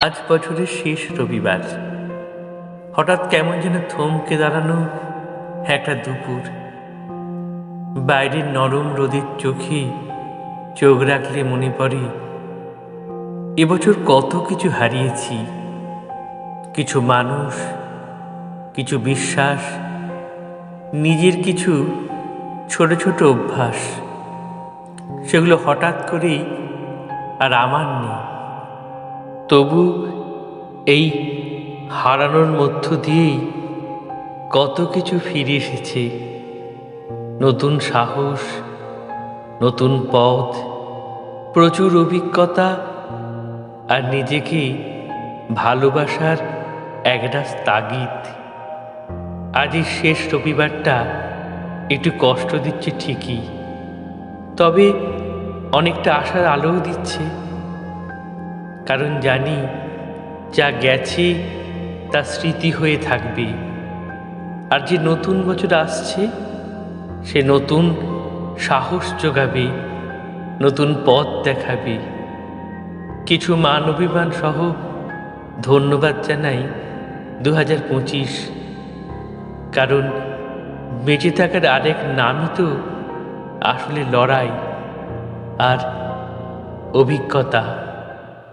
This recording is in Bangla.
আজ বছরের শেষ রবিবার। হঠাৎ কেমন যেন থমকে দাঁড়ানো একটা দুপুর। বাইরের নরম রোদের চোখে চোখ রাখলে মনে পড়ে এবছর কত কিছু হারিয়েছি। কিছু মানুষ, কিছু বিশ্বাস, নিজের কিছু ছোট ছোট অভ্যাস। সেগুলো হঠাৎ করেই আর আমার নেই। তবু এই হারানোর মধ্য দিয়েই কত কিছু ফিরে এসেছে। নতুন সাহস, নতুন পথ, প্রচুর অভিজ্ঞতা আর নিজেকে ভালোবাসার একটা তাগিদ। আজ এই শেষ রবিবারটা একটু কষ্ট দিচ্ছে ঠিকই, তবে অনেকটা আশার আলোও দিচ্ছে। কারণ জানি যা গেছে তা স্মৃতি হয়ে থাকবে। আর যে নতুন বছর আসছে সে নতুন সাহস যোগাবে, নতুন পথ দেখাবে। কিছু মান অভিমান সহ ধন্যবাদ জানাই 2025। কারণ বেঁচে থাকার আরেক নামই তো আসলে লড়াই আর অভিজ্ঞতা।